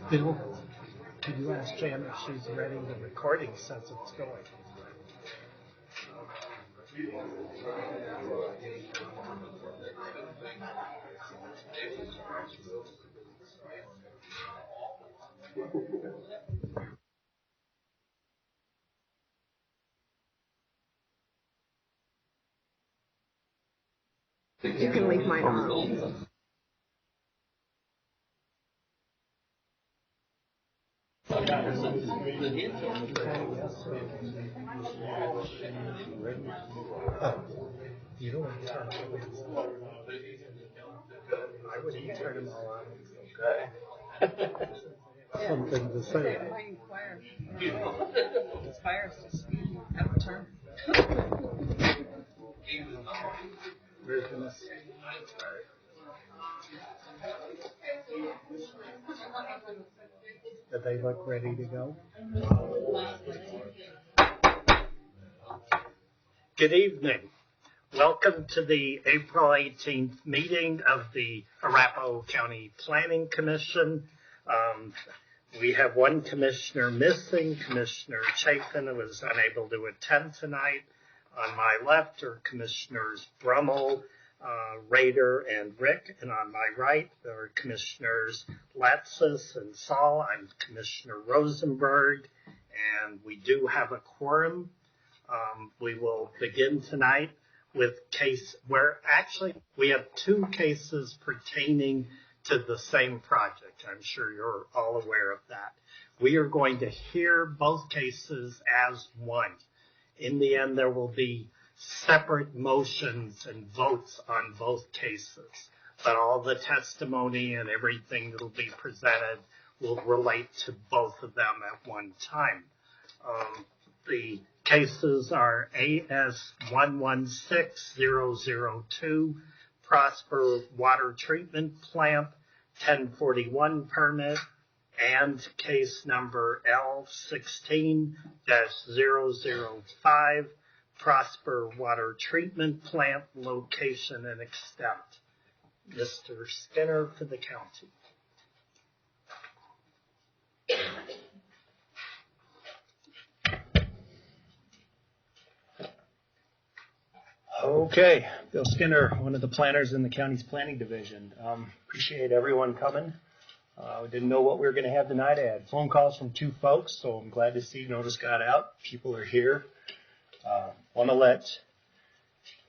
Bill, could you ask Jan if she's ready? The recording says it's going. You can leave mine on. You don't want to turn them on. I wouldn't turn them all on. Okay. Something to say. Fires just have a turn. We're going to see. Do they look ready to go? Good evening. Welcome to the April 18th meeting of the Arapahoe County Planning Commission. We have one commissioner missing, Commissioner Chapin, who was unable to attend tonight. On my left are Commissioners Brummel, Rader, and Rick, and on my right are Commissioners Latsis and Saul. I'm Commissioner Rosenberg, and we do have a quorum. We will begin tonight with we have two cases pertaining to the same project. I'm sure you're all aware of that. We are going to hear both cases as one. In the end, there will be separate motions and votes on both cases, but all the testimony and everything that will be presented will relate to both of them at one time. The cases are AS 116002, Prosper Water Treatment Plant 1041 permit, and case number L16-005, Prosper Water Treatment Plant location and extent. Mr. Skinner for the county. Okay, Bill Skinner, one of the planners in the county's planning division. Appreciate everyone coming. We didn't know what we were going to have tonight. I had phone calls from two folks, so I'm glad to see notice got out. People are here. Want to let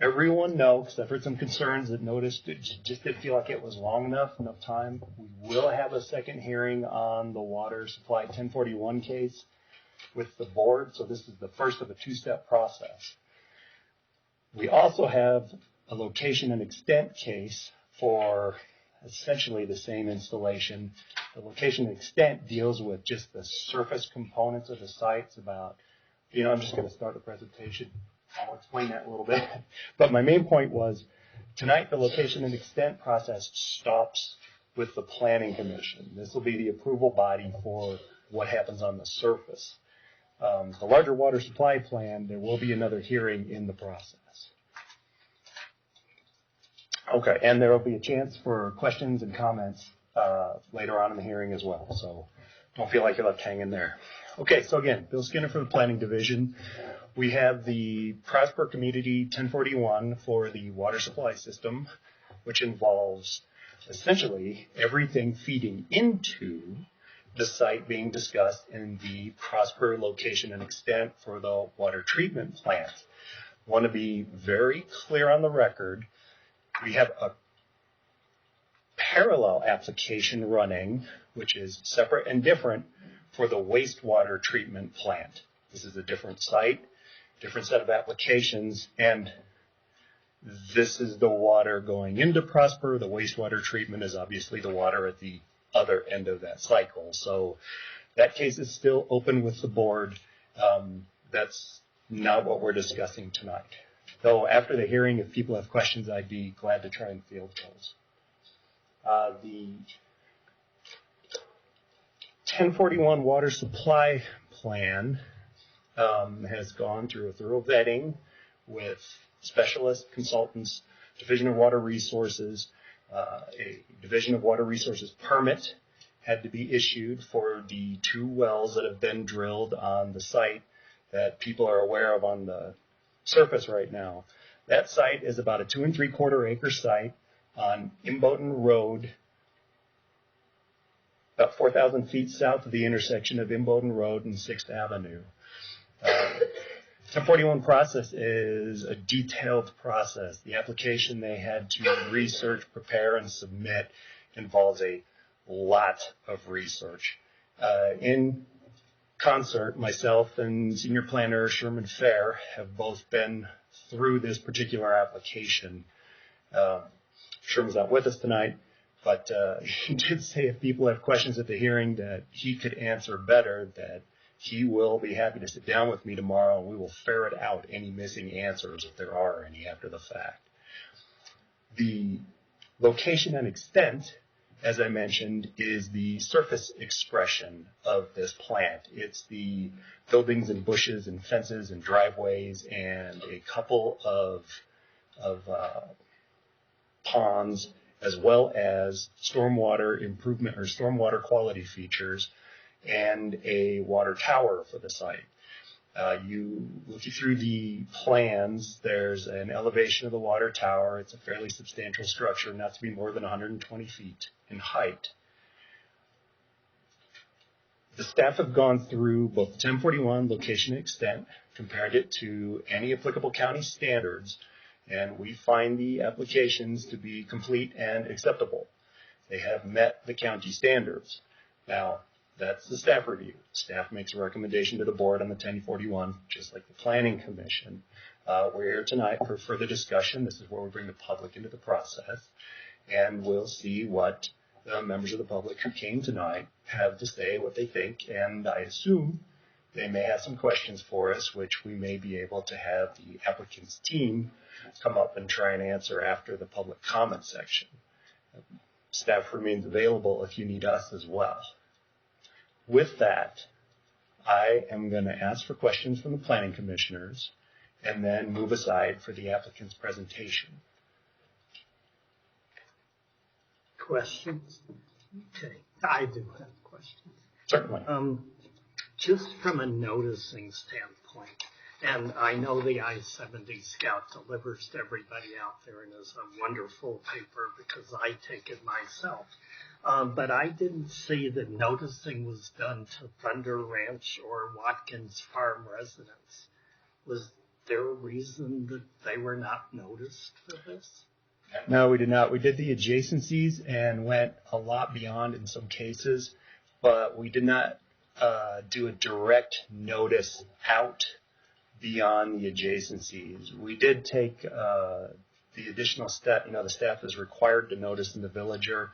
everyone know, because I've heard some concerns that notice just didn't feel like it was long enough time. We will have a second hearing on the water supply 1041 case with the board, so this is the first of a two-step process. We also have a location and extent case for essentially the same installation. The location and extent deals with just the surface components of the site. It's about, I'm just going to start the presentation. I'll explain that a little bit. But my main point was tonight the location and extent process stops with the Planning Commission. This will be the approval body for what happens on the surface. The larger water supply plan, there will be another hearing in the process. Okay, and there will be a chance for questions and comments later on in the hearing as well, so don't feel like you're left hanging there. Okay, so again, Bill Skinner for the Planning Division. We have the Prosper Community 1041 for the water supply system, which involves essentially everything feeding into the site being discussed in the Prosper location and extent for the water treatment plant. Want to be very clear on the record. We have a parallel application running, which is separate and different for the wastewater treatment plant. This is a different site, different set of applications, and this is the water going into Prosper. The wastewater treatment is obviously the water at the other end of that cycle. So that case is still open with the board. That's not what we're discussing tonight. Though after the hearing, if people have questions, I'd be glad to try and field those. The 1041 water supply plan has gone through a thorough vetting with specialists, consultants, Division of Water Resources, A Division of Water Resources permit had to be issued for the 2 wells that have been drilled on the site that people are aware of on the surface right now. That site is about a 2 3/4 acre site on Imboden Road, about 4,000 feet south of the intersection of Imboden Road and 6th Avenue. 1041 process is a detailed process. The application they had to research, prepare, and submit involves a lot of research. In concert, myself and Senior Planner Sherman Fair have both been through this particular application. Sherman's not with us tonight, but he did say if people have questions at the hearing that he could answer better, that he will be happy to sit down with me tomorrow and we will ferret out any missing answers if there are any after the fact. The location and extent, as I mentioned, is the surface expression of this plant. It's the buildings and bushes and fences and driveways and a couple of ponds, as well as stormwater improvement or stormwater quality features and a water tower for the site. You look through the plans, there's an elevation of the water tower. It's a fairly substantial structure, not to be more than 120 feet in height. The staff have gone through both the 1041 location and extent, compared it to any applicable county standards, and we find the applications to be complete and acceptable. They have met the county standards. Now, that's the staff review. Staff makes a recommendation to the board on the 1041, just like the Planning Commission. We're here tonight for further discussion. This is where we bring the public into the process, and we'll see what the members of the public who came tonight have to say, what they think, and I assume they may have some questions for us, which we may be able to have the applicant's team come up and try and answer after the public comment section. Staff remains available if you need us as well. With that, I am going to ask for questions from the planning commissioners and then move aside for the applicant's presentation. Questions? Okay, I do have questions. Certainly. Just from a noticing standpoint, and I know the I-70 Scout delivers to everybody out there and is a wonderful paper because I take it myself. But I didn't see that noticing was done to Thunder Ranch or Watkins Farm residents. Was there a reason that they were not noticed for this? No, we did not. We did the adjacencies and went a lot beyond in some cases, but we did not do a direct notice out beyond the adjacencies. We did take the additional step. The staff is required to notice in the Villager.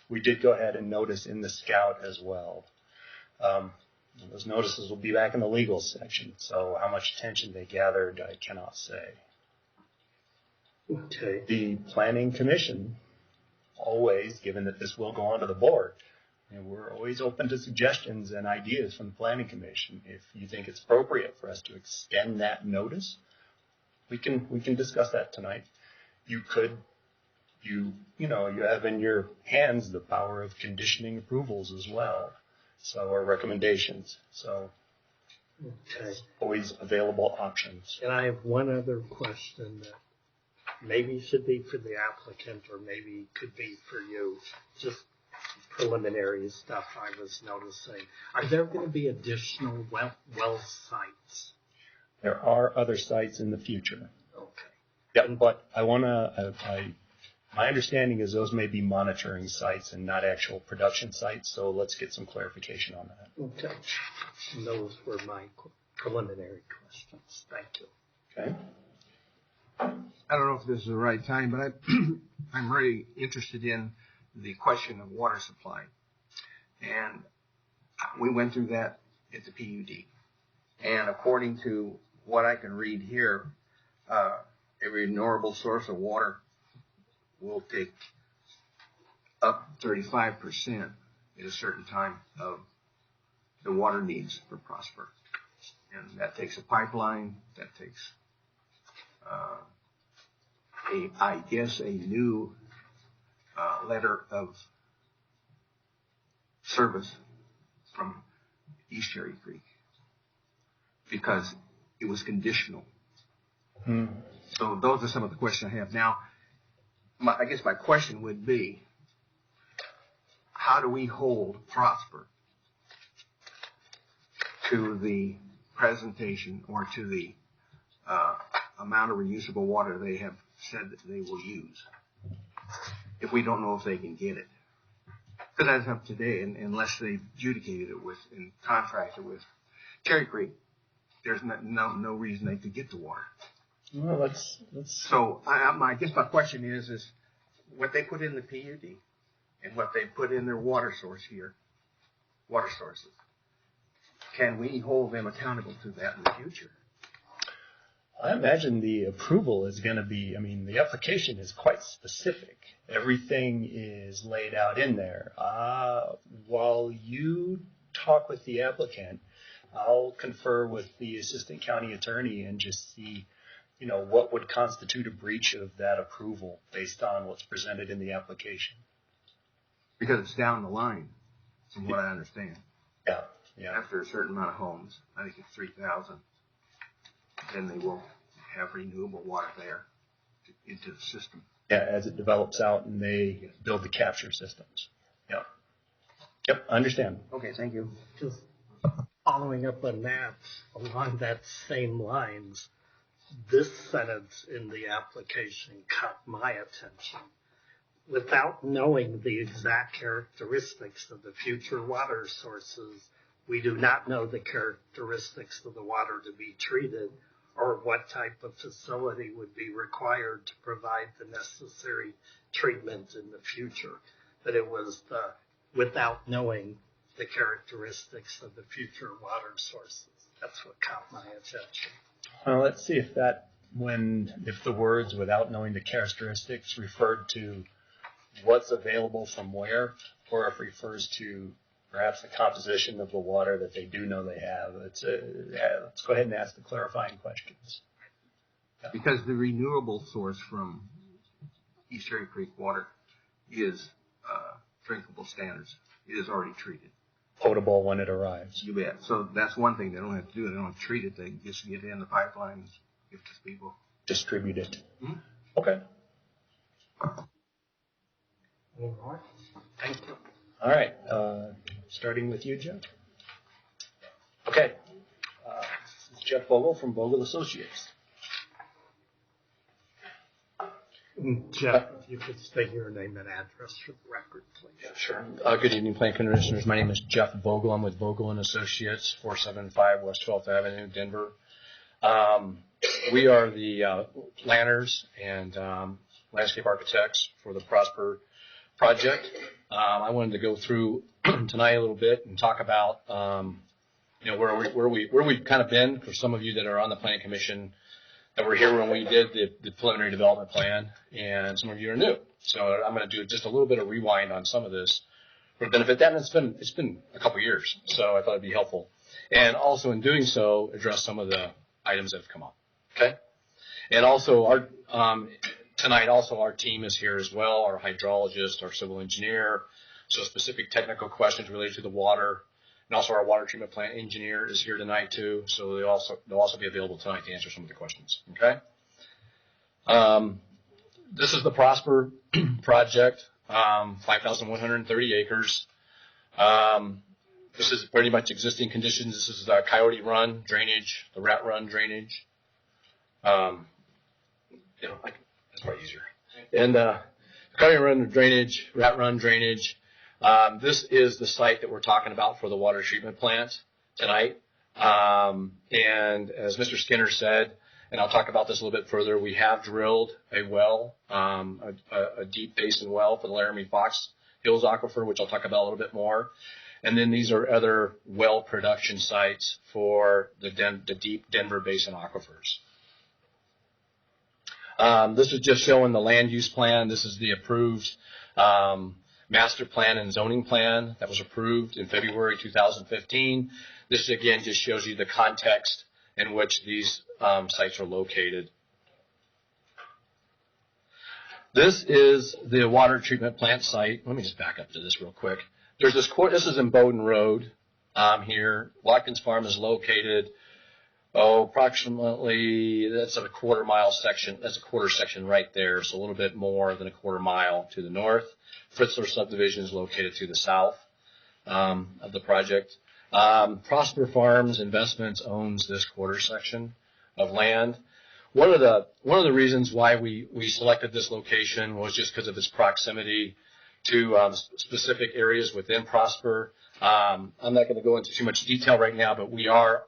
We did go ahead and notice in the Scout as well. Those notices will be back in the legal section, so how much attention they gathered, I cannot say. Okay. The Planning Commission, always, given that this will go on to the board, and we're always open to suggestions and ideas from the Planning Commission. If you think it's appropriate for us to extend that notice, we can discuss that tonight. You could, you have in your hands the power of conditioning approvals as well, or recommendations. So, okay. Always available options. And I have one other question that maybe should be for the applicant or maybe could be for you. Just preliminary stuff I was noticing. Are there going to be additional well sites? There are other sites in the future. Okay. Yeah, but my understanding is those may be monitoring sites and not actual production sites, so let's get some clarification on that. Okay. And those were my preliminary questions. Thank you. Okay. I don't know if this is the right time, but I'm really interested in the question of water supply. And we went through that at the PUD. And according to what I can read here, a renewable source of water will take up 35% at a certain time of the water needs for Prosper. And that takes a pipeline, that takes I guess a new letter of service from East Cherry Creek because it was conditional. So those are some of the questions I have. Now, I guess my question would be, how do we hold Prosper to the presentation or to the amount of reusable water they have said that they will use if we don't know if they can get it? Because as of today, unless they've adjudicated it with and contracted with Cherry Creek, there's no reason they could get the water. Well, let's. So I guess my question is what they put in the PUD and what they put in their water sources, can we hold them accountable to that in the future? I imagine the approval is going to be, the application is quite specific. Everything is laid out in there. While you talk with the applicant, I'll confer with the assistant county attorney and just see, what would constitute a breach of that approval based on what's presented in the application. Because it's down the line, from what I understand. Yeah. After a certain amount of homes, I think it's 3,000, then they will have renewable water there into the system. Yeah, as it develops out and they build the capture systems. Yep, I understand. Okay, thank you. Just following up on that, along that same lines, this sentence in the application caught my attention. Without knowing the exact characteristics of the future water sources, we do not know the characteristics of the water to be treated or what type of facility would be required to provide the necessary treatment in the future. But it was without knowing the characteristics of the future water sources. That's what caught my attention. Well, let's see if if the words without knowing the characteristics referred to what's available from where, or if it refers to perhaps the composition of the water that they do know they have. Let's go ahead and ask the clarifying questions. Yeah. Because the renewable source from East Cherry Creek water is drinkable standards. It is already treated. Potable when it arrives. You bet. So that's one thing they don't have to do. They don't have to treat it. They just get it in the pipeline and give it to people. Distribute it. Mm-hmm. Okay. Any more? Thank you. All right. Starting with you, Jeff. Okay. This is Jeff Vogel from Vogel Associates. Jeff, if you could state your name and address for the record, please. Yeah, sure. Good evening, Plan Commissioners. My name is Jeff Vogel. I'm with Vogel & Associates, 475 West 12th Avenue, Denver. We are the planners and landscape architects for the Prosper project. I wanted to go through tonight a little bit and talk about where we've kind of been for some of you that are on the Planning Commission that were here when we did the preliminary development plan, and some of you are new. So I'm going to do just a little bit of rewind on some of this for the benefit that, and it's been a couple years, so I thought it'd be helpful. And also in doing so, address some of the items that have come up. Okay? And also tonight also our team is here as well, our hydrologist, our civil engineer, so specific technical questions related to the water. And also our water treatment plant engineer is here tonight too, so they'll also be available tonight to answer some of the questions. Okay. This is the Prosper project, 5,130 acres. This is pretty much existing conditions. This is the Coyote Run drainage, the Rat Run drainage. That's probably easier. And Coyote Run drainage, Rat Run drainage. This is the site that we're talking about for the water treatment plant tonight. And as Mr. Skinner said, and I'll talk about this a little bit further, we have drilled a well, a deep basin well for the Laramie Fox Hills Aquifer, which I'll talk about a little bit more. And then these are other well production sites for the deep Denver Basin aquifers. This is just showing the land use plan. This is the approved master plan and zoning plan that was approved in February 2015. This again just shows you the context in which these sites are located. This is the water treatment plant site. Let me just back up to this real quick. There's this this is in Bowden Road here. Watkins Farm is located, approximately, that's a quarter section. That's a quarter section right there, so a little bit more than a quarter mile to the north. Fritzler subdivision is located to the south of the project. Prosper Farms Investments owns this quarter section of land. One of the reasons why we selected this location was just because of its proximity to specific areas within Prosper. I'm not going to go into too much detail right now, but we are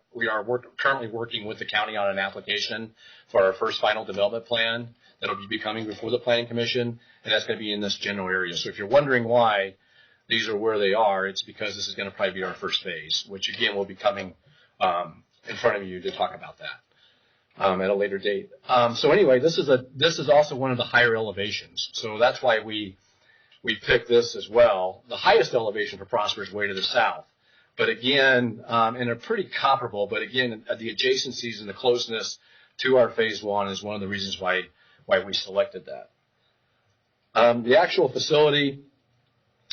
currently working with the county on an application for our first final development plan that'll be coming before the Planning Commission, and that's going to be in this general area. So if you're wondering why these are where they are, it's because this is going to probably be our first phase, which again will be coming in front of you to talk about that at a later date. So anyway, this is also one of the higher elevations, so that's why we picked this as well. The highest elevation for Prosper is way to the south, but again, and they're pretty comparable. But again, the adjacencies and the closeness to our phase one is one of the reasons why we selected that. The actual facility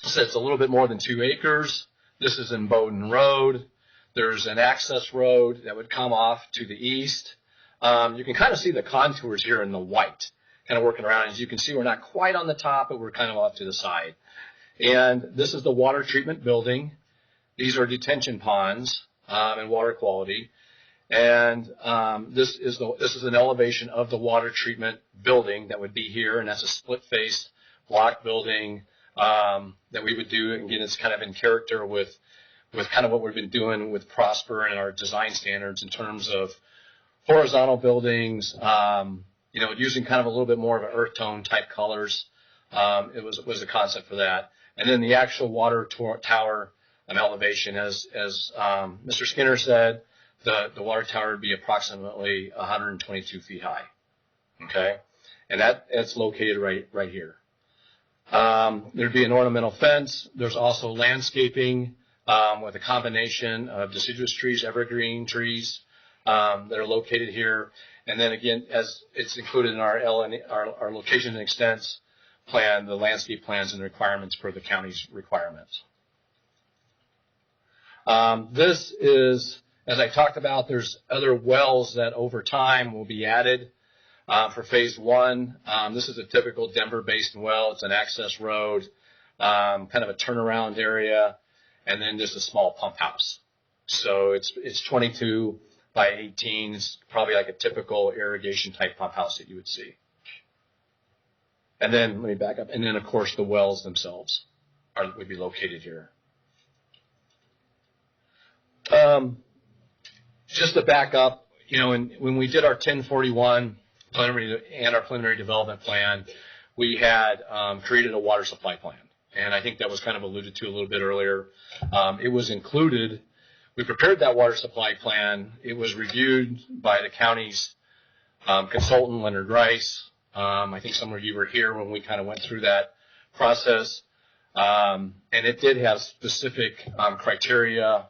sits a little bit more than 2 acres. This is in Bowden Road. There's an access road that would come off to the east. You can kind of see the contours here in the white, kind of working around. As you can see, we're not quite on the top, but we're kind of off to the side. And this is the water treatment building. These are detention ponds and water quality. And this is an elevation of the water treatment building that would be here, and that's a split-faced block building that we would do. And again, it's kind of in character with kind of what we've been doing with Prosper and our design standards in terms of horizontal buildings, using kind of a little bit more of an earth tone type colors. It was the concept for that. And then the actual water tower elevation, as Mr. Skinner said, the water tower would be approximately 122 feet high. Okay, and that's located right here. There'd be an ornamental fence. There's also landscaping with a combination of deciduous trees, evergreen trees that are located here. And then again, as it's included in our location and extents plan, the landscape plans and requirements per the county's requirements. This is, as I talked about, there's other wells that over time will be added for phase one. This is a typical Denver basin well. It's an access road, kind of a turnaround area, and then just a small pump house. So it's 22 by 18. It's probably like a typical irrigation type pump house that you would see. And then let me back up. And then of course the wells themselves would be located here. Just to back up, when we did our 1041 preliminary development plan, we had created a water supply plan, and I think that was kind of alluded to a little bit earlier. It was included. We prepared that water supply plan. It was reviewed by the county's consultant, Leonard Rice. I think some of you were here when we kind of went through that process, and it did have specific criteria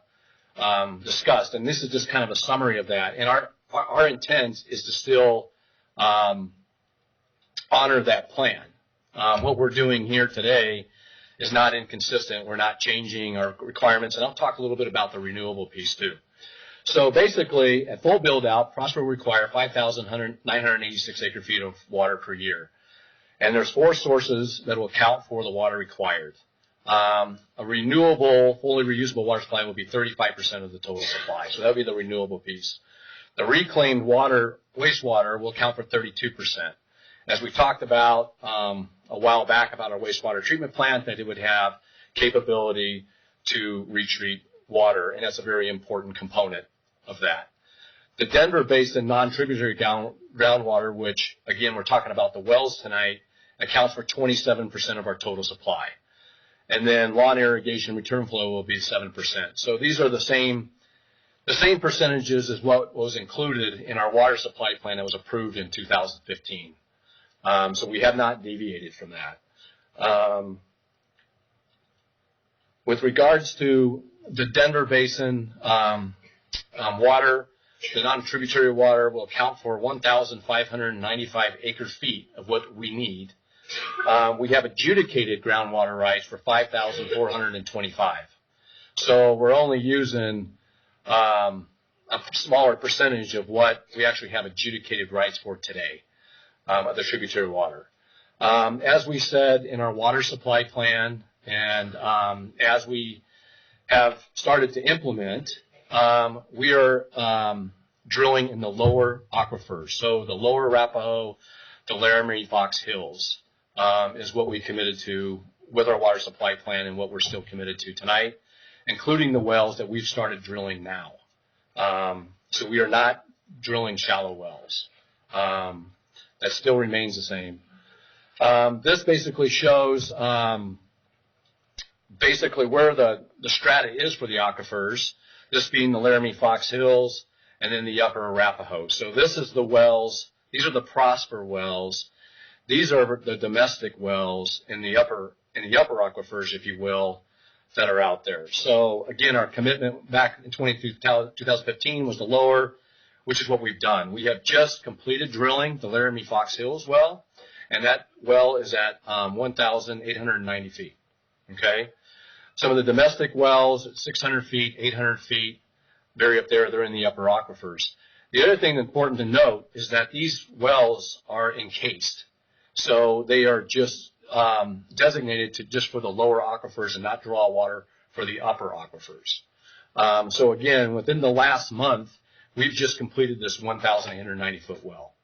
discussed, and this is just kind of a summary of that. And our intent is to still honor that plan. What we're doing here today is not inconsistent. We're not changing our requirements, and I'll talk a little bit about the renewable piece too. So basically, at full build-out, Prosper will require 5,986 acre-feet of water per year, and there's 4 sources that will account for the water required. A renewable, fully reusable water supply will be 35% of the total supply, so that would be the renewable piece. The reclaimed wastewater will account for 32%. As we talked about a while back about our wastewater treatment plant, that it would have capability to retreat water, and that's a very important component of that. The Denver Basin non-tributary groundwater, which again we're talking about the wells tonight, accounts for 27% of our total supply. And then lawn irrigation return flow will be 7%. So these are the same percentages as what was included in our water supply plan that was approved in 2015. So we have not deviated from that. With regards to the Denver Basin water, the non-tributary water will account for 1,595 acre-feet of what we need We have adjudicated groundwater rights for 5,425. So we're only using a smaller percentage of what we actually have adjudicated rights for today of the tributary water. As we said in our water supply plan, and as we have started to implement, we are drilling in the lower aquifers. So the lower Arapahoe, the Laramie, Fox Hills is what we committed to with our water supply plan and what we're still committed to tonight, including the wells that we've started drilling now. So we are not drilling shallow wells. That still remains the same. This basically shows basically where the strata is for the aquifers, this being the Laramie, Fox Hills, and then the upper Arapahoe. So this is the wells. These are the Prosper wells. These are the domestic wells in the upper aquifers, if you will, that are out there. So again, our commitment back in 2015 was the lower, which is what we've done. We have just completed drilling the Laramie Fox Hills well, and that well is at 1,890 feet. Okay. Some of the domestic wells at 600 feet, 800 feet, vary up there. They're in the upper aquifers. The other thing important to note is that these wells are encased. So they are just designated to just for the lower aquifers and not draw water for the upper aquifers. So again, within the last month, we've just completed this 1,890 foot well,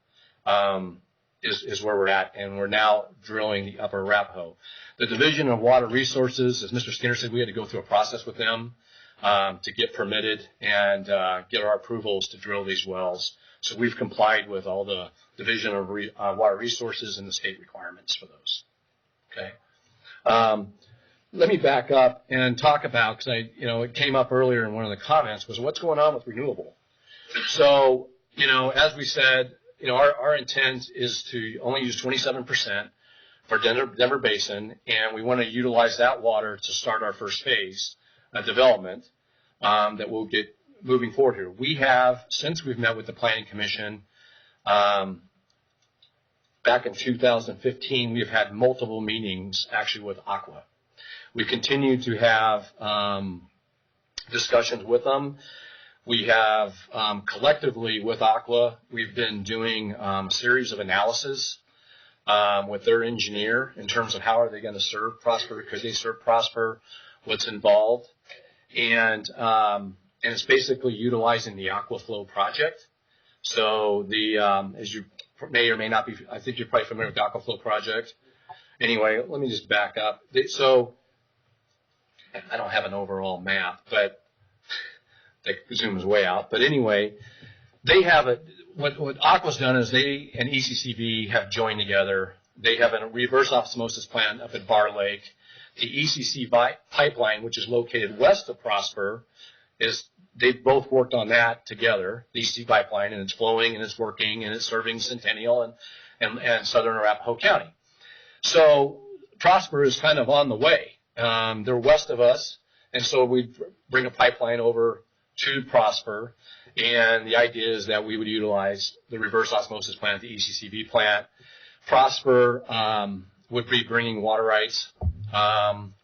is where we're at, and we're now drilling the upper Arapahoe. The Division of Water Resources, as Mr. Skinner said, we had to go through a process with them to get permitted and get our approvals to drill these wells. So we've complied with all the Division of Water Resources and the state requirements for those. Okay. Let me back up and talk about, because it came up earlier in one of the comments, was what's going on with renewable. So, as we said, our intent is to only use 27% for Denver Basin, and we want to utilize that water to start our first phase of development that we'll get moving forward here. We have, since we've met with the Planning Commission, back in 2015, we've had multiple meetings actually with Aqua. We continue to have discussions with them. We have collectively with Aqua, we've been doing a series of analysis with their engineer in terms of how are they going to serve Prosper, could they serve Prosper, what's involved, and it's basically utilizing the AquaFlow project. So as you may or may not be, I think you're probably familiar with the AquaFlow project. Anyway, let me just back up. So I don't have an overall map, but that zooms way out. But anyway, they have what Aqua's done is they and ECCV have joined together. They have a reverse osmosis plant up at Bar Lake. The ECC pipeline, which is located west of Prosper, they've both worked on that together, the ECC pipeline, and it's flowing and it's working and it's serving Centennial and southern Arapahoe County. So Prosper is kind of on the way. They're west of us, and so we bring a pipeline over to Prosper, and the idea is that we would utilize the reverse osmosis plant, the ECCV plant. Prosper would be bringing water rights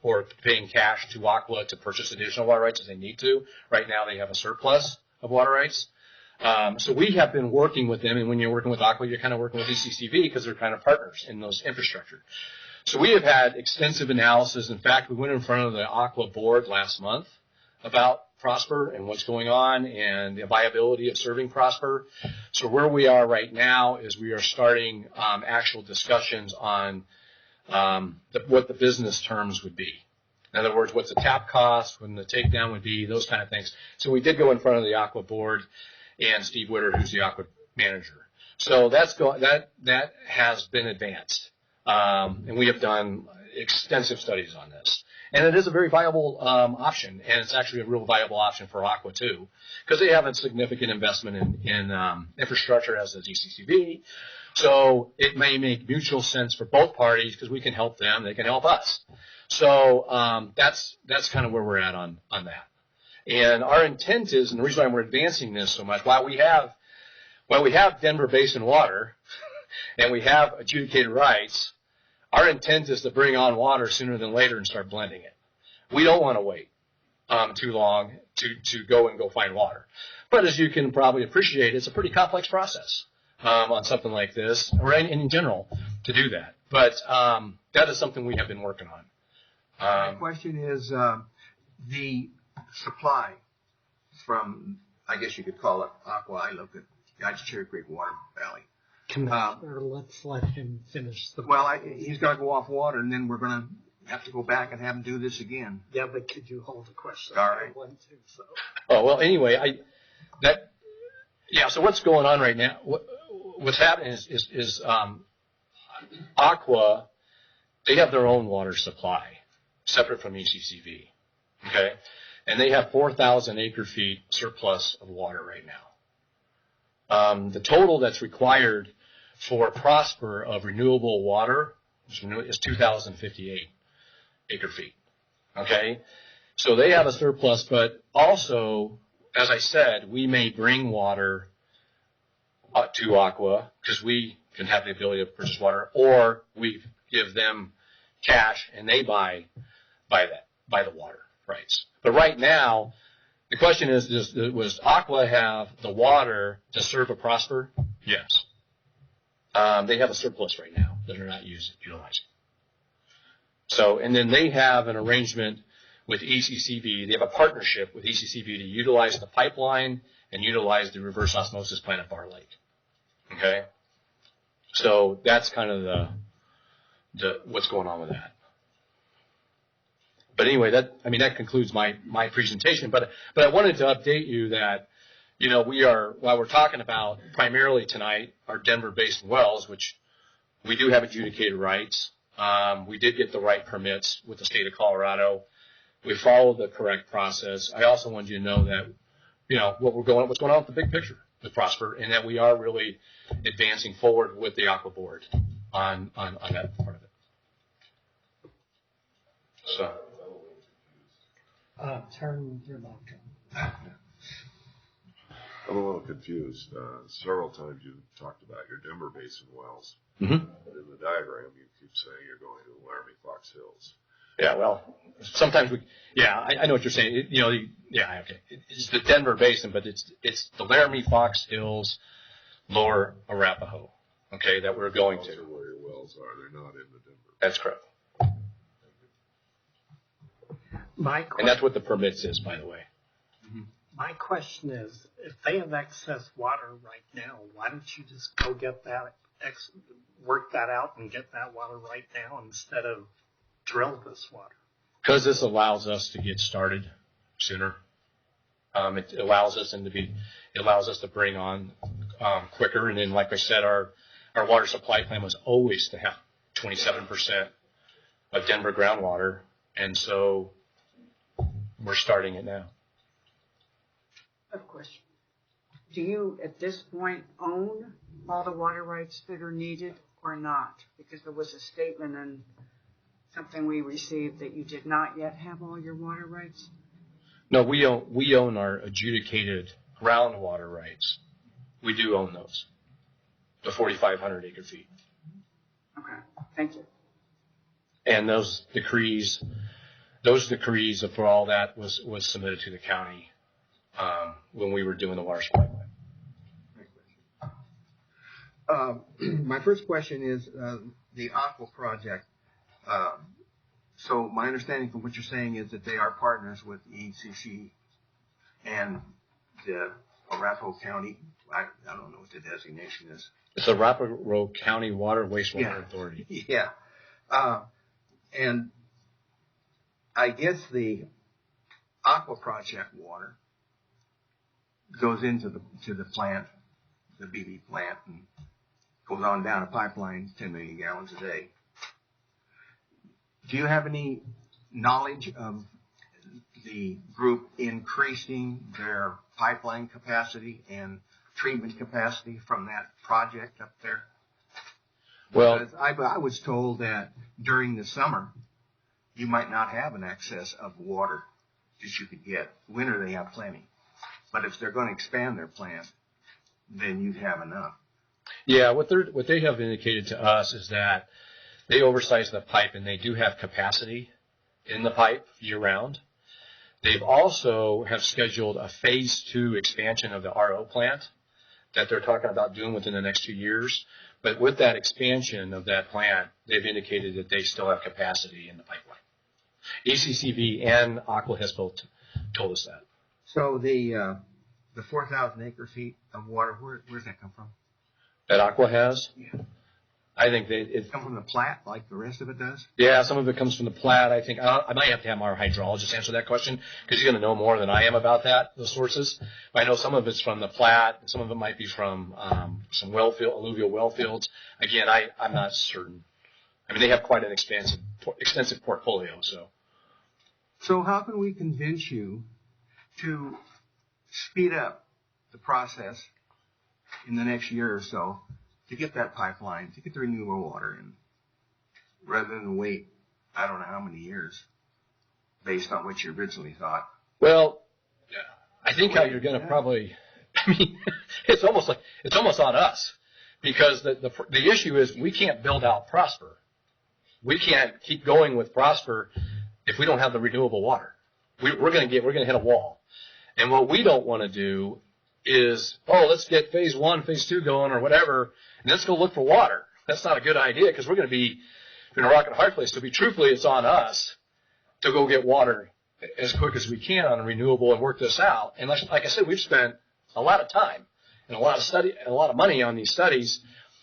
or paying cash to Aqua to purchase additional water rights as they need to. Right now they have a surplus of water rights. So we have been working with them, and when you're working with Aqua, you're kind of working with ECCV because they're kind of partners in those infrastructure. So we have had extensive analysis. In fact, we went in front of the Aqua board last month about Prosper and what's going on and the viability of serving Prosper. So where we are right now is we are starting actual discussions on what the business terms would be. In other words, what's the tap cost, when the takedown would be, those kind of things. So we did go in front of the Aqua board and Steve Witter, who's the Aqua manager. So that has been advanced. And we have done extensive studies on this. And it is a very viable option, and it's actually a real viable option for Aqua too, because they have a significant investment in infrastructure as does ECCV. So it may make mutual sense for both parties because we can help them, they can help us. So that's kind of where we're at on that. And our intent is, and the reason why we're advancing this so much, while we have Denver Basin water and we have adjudicated rights, Our intent is to bring on water sooner than later and start blending it. We don't want to wait too long to go find water. But as you can probably appreciate, it's a pretty complex process on something like this, or in general, to do that. But that is something we have been working on. My question is the supply from, I guess you could call it Aqua. I look at Cherry Creek Water Valley. Commissioner, let's let him finish the. Well, he's got to go off water, and then we're going to have to go back and have him do this again. Yeah, but could you hold the question? All right. So. Oh, well, anyway, so what's going on right now? What's happening is Aqua, they have their own water supply, separate from ECCV, okay? And they have 4,000 acre-feet surplus of water right now. The total that's required for Prosper of renewable water is 2,058 acre-feet, okay? So they have a surplus, but also, as I said, we may bring water to Aqua because we can have the ability to purchase water, or we give them cash and they buy the water rights. But right now, the question is, was Aqua have the water to serve a Prosper? Yes. They have a surplus right now that they're not utilizing. So, and then they have an arrangement with ECCV. They have a partnership with ECCV to utilize the pipeline and utilize the reverse osmosis plant at Bar Lake. Okay? So that's kind of the what's going on with that. But anyway, that concludes my presentation. But I wanted to update you that, while we're talking about primarily tonight our Denver Basin wells, which we do have adjudicated rights. We did get the right permits with the state of Colorado. We followed the correct process. I also wanted you to know that, what's going on with the big picture with Prosper, and that we are really advancing forward with the Aqua Board on that part of it. So. Turn your mic on. I'm a little confused. Several times you talked about your Denver Basin wells. Mm-hmm. But in the diagram, you keep saying you're going to Laramie Fox Hills. Yeah, well, sometimes I know what you're saying. Okay. It's the Denver Basin, but it's the Laramie Fox Hills, Lower Arapahoe, okay, that we're going to. Those are where your wells are. They're not in the Denver. That's correct. And that's what the permits is, by the way. My question is, if they have excess water right now, why don't you just go get that, work that out and get that water right now instead of drill this water? Because this allows us to get started sooner. It allows us to bring on quicker. And then, like I said, our water supply plan was always to have 27% of Denver groundwater, and so we're starting it now. I have a question. Do you, at this point, own all the water rights that are needed or not? Because there was a statement in something we received that you did not yet have all your water rights. No, we own our adjudicated groundwater rights. We do own those, the 4,500 acre feet. Okay, thank you. And those decrees for all that was submitted to the county when we were doing the water supply plan. My first question is the Aqua project. So my understanding from what you're saying is that they are partners with ECC and the Arapahoe County. I don't know what the designation is. It's the Arapahoe County Water Wastewater Authority. Yeah. And I guess the Aqua project water goes into the plant, the BB plant, and goes on down a pipeline, 10 million gallons a day. Do you have any knowledge of the group increasing their pipeline capacity and treatment capacity from that project up there? Well, because I was told that during the summer, you might not have an excess of water that you could get. Winter, they have plenty. But if they're going to expand their plant, then you'd have enough. Yeah, what they have indicated to us is that They oversize the pipe, and they do have capacity in the pipe year-round. They've also have scheduled a phase 2 expansion of the RO plant that they're talking about doing within the next 2 years. But with that expansion of that plant, they've indicated that they still have capacity in the pipeline. ACCV and Aqua has both told us that. So the 4,000 acre feet of water, where's that come from? That Aqua has? Yeah. I think It's come from the Platte like the rest of it does? Yeah, some of it comes from the Platte. I think I might have to have our hydrologist answer that question because he's going to know more than I am about that, those sources. But I know some of it's from the Platte. Some of it might be from some alluvial well fields. Again, I'm not certain. I mean, they have quite an extensive portfolio. So how can we convince you to speed up the process in the next year or so to get that pipeline, to get the renewable water in, rather than wait, I don't know how many years, based on what you originally thought? Well, I think how you're going to probably, I mean, it's almost on us because the issue is we can't build out Prosper. We can't keep going with Prosper if we don't have the renewable water. We're going to hit a wall. And what we don't want to do is, let's get phase 1, phase 2 going or whatever, and let's go look for water. That's not a good idea because we're going to be in a rock and a hard place. To be truthfully, it's on us to go get water as quick as we can on a renewable and work this out. And like I said, we've spent a lot of time and a lot of study and a lot of money on these studies.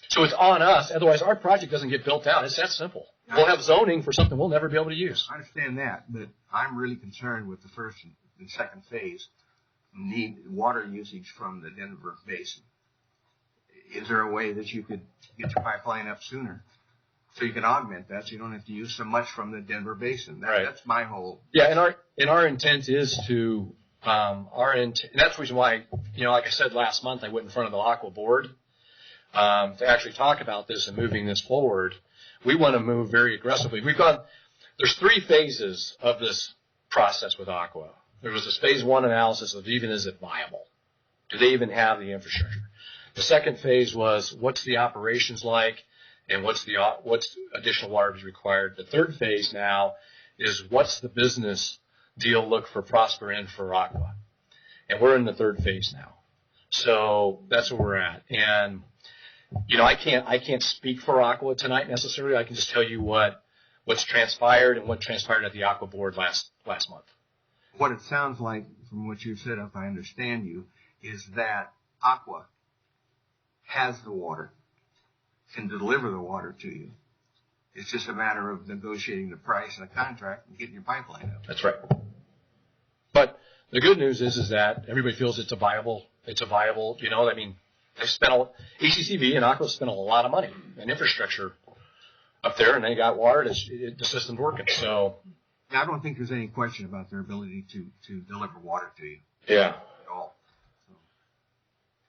So it's on us. Otherwise, our project doesn't get built out. It's that simple. We'll have zoning for something we'll never be able to use. I understand that, but I'm really concerned with the first and second phase need water usage from the Denver basin. Is there a way that you could get your pipeline up sooner so you can augment that so you don't have to use so much from the Denver basin? Right. That's my whole. Yeah, and our intent is to and that's the reason why, like I said last month, I went in front of the Aqua board to actually talk about this and moving this forward. We want to move very aggressively. There's 3 phases of this process with Aqua. There was this phase 1 analysis of is it viable? Do they even have the infrastructure? The second phase was what's the operations like and what's additional water is required. The third phase now is what's the business deal look for Prosper and for Aqua. And we're in the third phase now. So that's where we're at. And I can't speak for Aqua tonight necessarily. I can just tell you what's transpired and what transpired at the Aqua board last month. What it sounds like from what you've said, if I understand you, is that Aqua has the water, can deliver the water to you. It's just a matter of negotiating the price and the contract and getting your pipeline up. That's right. But the good news is that everybody feels it's a viable, I mean, they spent ACCV and Aqua spent a lot of money and infrastructure up there, and they got water. The system's working. So I don't think there's any question about their ability to deliver water to you. Yeah. At all. So.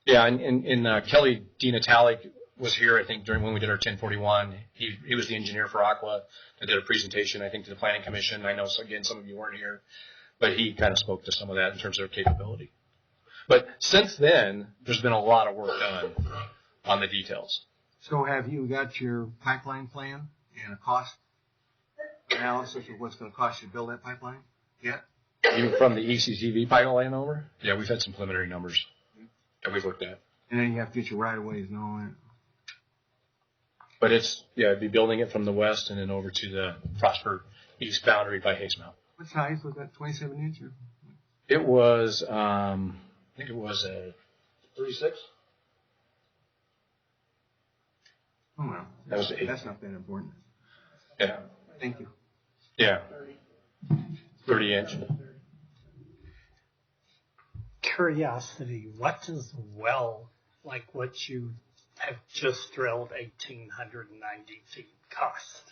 Yeah, and Kelly DiNatale was here, I think, during when we did our 1041. He was the engineer for Aqua that did a presentation, I think, to the Planning Commission. I know, again, some of you weren't here, but he kind of spoke to some of that in terms of their capability. But since then, there's been a lot of work done on the details. So have you got your pipeline plan and a cost analysis of what's going to cost you to build that pipeline yet? Even from the ECCV pipeline over? Yeah, we've had some preliminary numbers that we've looked at. And then you have to get your right-of-ways and all that. But it'd be building it from the west and then over to the Prosper east boundary by Hayes Mountain. What size was that, 27-inch? It was, I think it was a 36. Oh, well. That was 8. That's not that important. Yeah. Thank you. Yeah. 30-inch. Curiosity, what does a well like what you have just drilled 1,890 feet cost?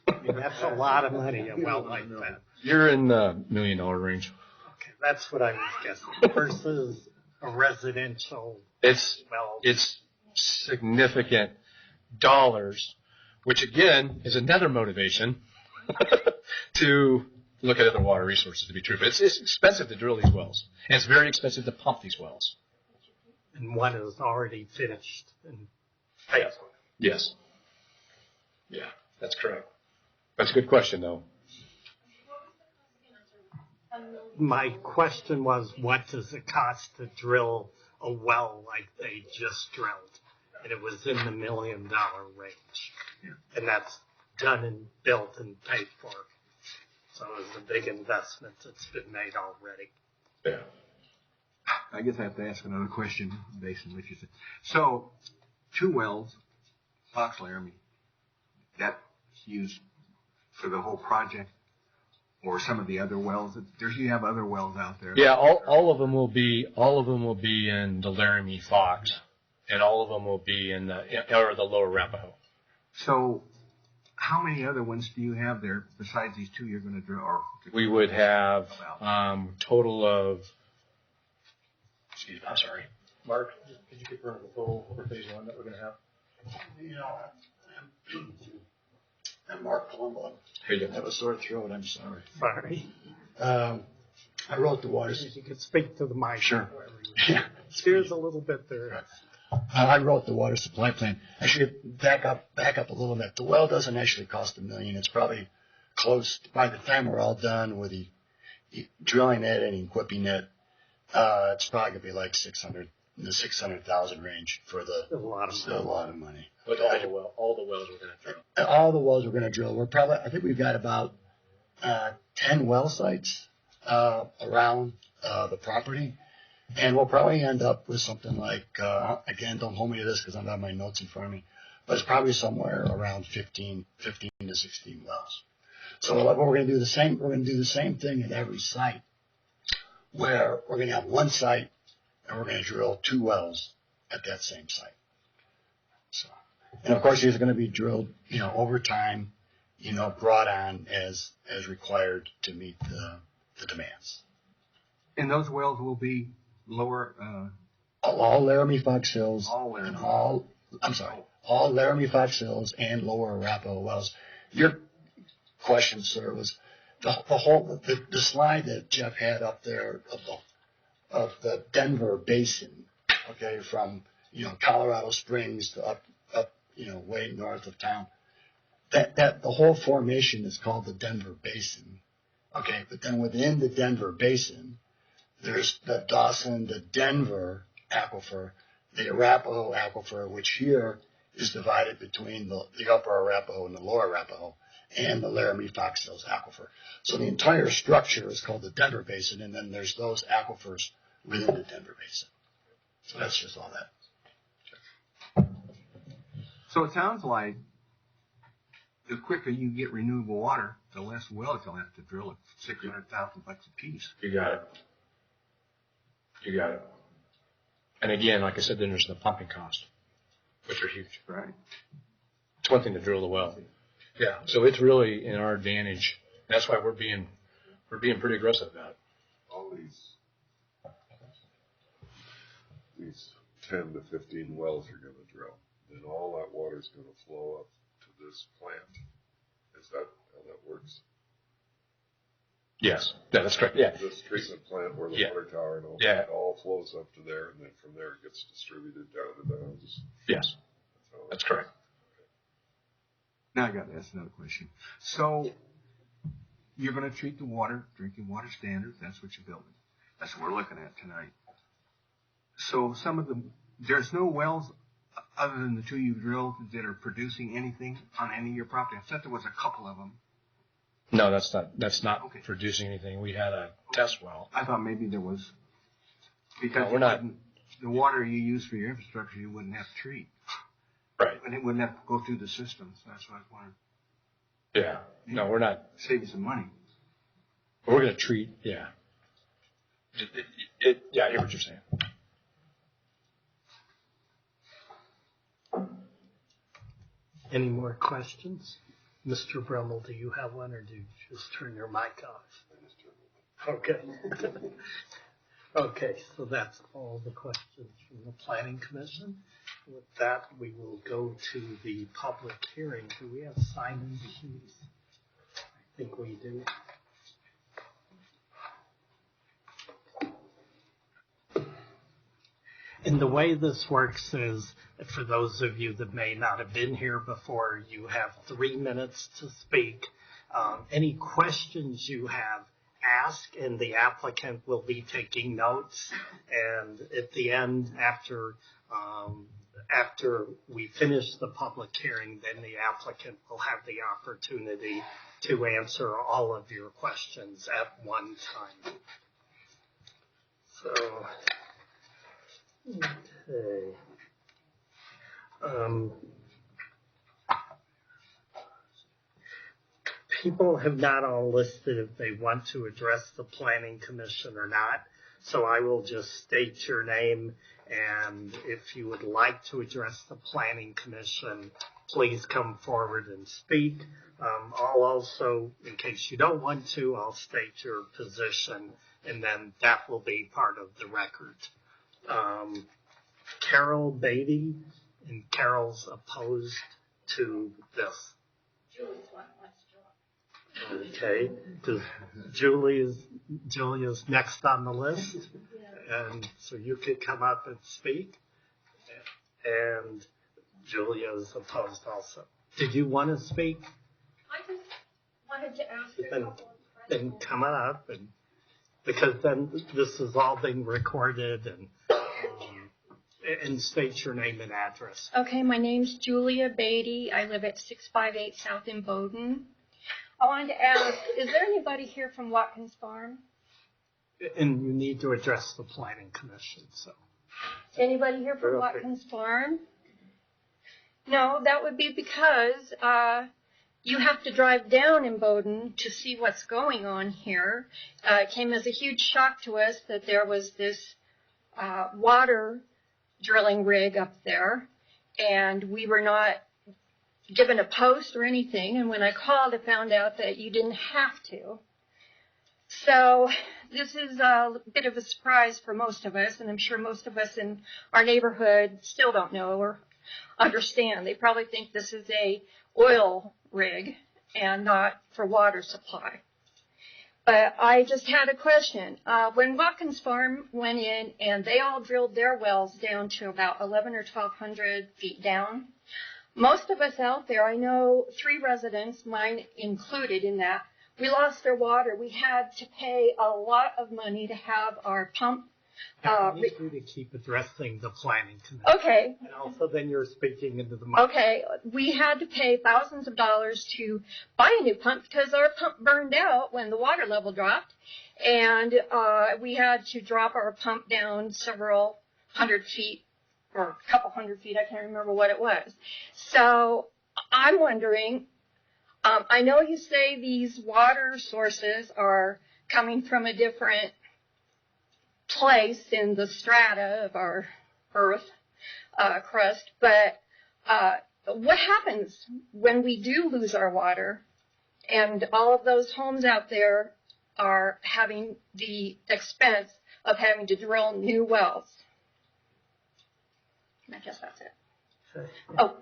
I mean, that's a lot of money, a well like that. You're in the $1 million range. Okay, that's what I was guessing. Versus a residential well. It's significant dollars, which again is another motivation to look at other water resources, to be true. But it's expensive to drill these wells, and it's very expensive to pump these wells. And one is already finished and paid for. Yes. Yeah. That's correct. That's a good question, though. My question was, what does it cost to drill a well like they just drilled? And it was in the $1 million range. Yeah. And that's done and built and paid for. So it was a big investment that's been made already. Yeah. I guess I have to ask another question based on what you said. So, 2 wells, Fox Laramie, that's used for the whole project, or some of the other wells? You have other wells out there. Yeah, all of them will be in the Laramie Fox, and all of them will be in the lower Arapahoe. So, how many other ones do you have there besides these 2 you're going to drill? We would have total of. Excuse me, I'm sorry. Mark, could you confirm the total for phase 1 that we're going to have? You know, I'm Mark Palumbo. Here you I have a sore throat. I'm sorry. Sorry. I wrote the water. If you could speak to the mic. Sure. Yeah. Here's a little bit there. I wrote the water supply plan. Actually, back up a little bit. The well doesn't actually cost $1 million. It's probably close. By the time we're all done with the drilling it and equipping it, it's probably gonna be like in the 600,000 range for A lot of money. But all the wells we're going to drill. All the wells we're going to drill. I think we've got about 10 well sites around the property, and we'll probably end up with something like, again, don't hold me to this because I don't have my notes in front of me, but it's probably somewhere around 15 to 16 wells. So we're going to do the same. We're going to do the same thing at every site, where we're going to have one site and we're going to drill 2 wells at that same site. So, and of course, these are going to be drilled, over time, brought on as required to meet the demands. And those wells will be lower. All Laramie Fox Hills. All Laramie. And all Laramie Fox Hills and lower Arapahoe wells. Your question, sir, was the slide that Jeff had up there of the Denver Basin, okay, from Colorado Springs to up way north of town. That the whole formation is called the Denver Basin, okay. But then within the Denver Basin, there's the Dawson, the Denver aquifer, the Arapahoe aquifer, which here is divided between the upper Arapahoe and the lower Arapahoe, and the Laramie Fox Hills aquifer. So the entire structure is called the Denver Basin, and then there's those aquifers within the Denver Basin. So that's just all that. So it sounds like the quicker you get renewable water, the less wells you'll have to drill at $600,000 a piece. You got it. And again, like I said, then there's the pumping cost, which are huge. Right. It's one thing to drill the well. Yeah. So it's really in our advantage. That's why we're being pretty aggressive about it. All these 10 to 15 wells you're going to drill, and all that water is going to flow up to this plant. Is that how that works? Yes, that's correct. Yeah. This treatment plant where the Yeah. water tower and all Yeah. that all flows up to there, and then from there it gets distributed down to the houses. Yes, that's correct. Now I got to ask another question. So you're going to treat the water, drinking water standards. That's what you're building. That's what we're looking at tonight. So there's no wells other than the 2 you've drilled that are producing anything on any of your property. I thought there was a couple of them. No, that's not Okay. producing anything. We had a test well. I thought maybe there was, because No, we're not. the water you use for your infrastructure you wouldn't have to treat. Right. And it wouldn't have to go through the system. So that's what I was wondering. Yeah. No, we're not. Save you some money. We're going to treat. Yeah. Yeah, I hear what you're saying. Any more questions? Mr. Brummel, do you have one, or do you just turn your mic off? Okay. Okay, so that's all the questions from the Planning Commission. With that, we will go to the public hearing. Do we have sign-in sheets? I think we do. And the way this works is For those of you that may not have been here before, you have 3 minutes to speak. Any questions you have, ask, and the applicant will be taking notes. And at the end, after we finish the public hearing, then the applicant will have the opportunity to answer all of your questions at one time. So, okay. People have not all listed if they want to address the Planning Commission or not, so I will just state your name, and if you would like to address the Planning Commission, please come forward and speak. I'll also, in case you don't want to, I'll state your position, and then that will be part of the record. Carol Beatty, and Carol's opposed to this. Okay, because Julia's next on the list, and so you could come up and speak, and Julia's opposed also. Did you want to speak? I just wanted to ask a couple of questions. Then come on up, and because then this is all being recorded, and state your name and address. Okay, my name's Julia Beatty. I live at 658 South in Bowdoin. I wanted to ask, is there anybody here from Watkins Farm? And you need to address the Planning Commission, so. Anybody here from Watkins Farm? No, that would be because you have to drive down in Bowdoin to see what's going on here. It came as a huge shock to us that there was this water drilling rig up there, and we were not given a post or anything, and when I called, I found out that you didn't have to. So this is a bit of a surprise for most of us, and I'm sure most of us in our neighborhood still don't know or understand. They probably think this is a oil rig and not for water supply. But I just had a question. When Watkins Farm went in and they all drilled their wells down to about 1,100 or 1,200 feet down, most of us out there, I know 3 residents, mine included in that, we lost our water. We had to pay a lot of money to have our pump. I need you to keep addressing the Planning Commission. Okay. And also then you're speaking into the mic. Okay. We had to pay thousands of dollars to buy a new pump because our pump burned out when the water level dropped. And we had to drop our pump down several hundred feet or a couple hundred feet. I can't remember what it was. So I'm wondering, I know you say these water sources are coming from a different place in the strata of our earth crust, but what happens when we do lose our water and all of those homes out there are having the expense of having to drill new wells? I guess that's it. Okay. Oh,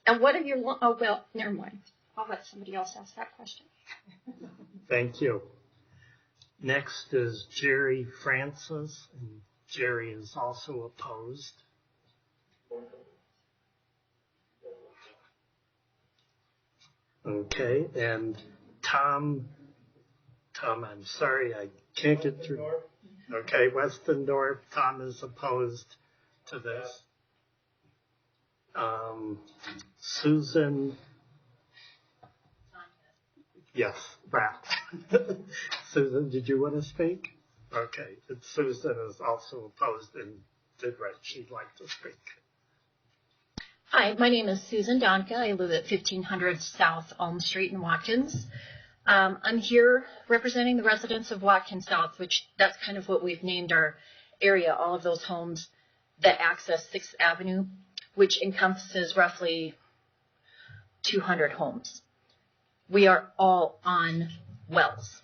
and what are your, oh, well, never mind. I'll let somebody else ask that question. Thank you. Next is Jerry Francis, and Jerry is also opposed. Okay, and Tom, I'm sorry, I can't get through. Okay, Westendorf, Tom is opposed to this. Susan, yes, Pratt. Susan, did you want to speak? Okay, and Susan is also opposed and did right. She'd like to speak. Hi, my name is Susan Donka. I live at 1500 South Elm Street in Watkins. I'm here representing the residents of Watkins South, which that's kind of what we've named our area, all of those homes that access 6th Avenue, which encompasses roughly 200 homes. We are all on wells,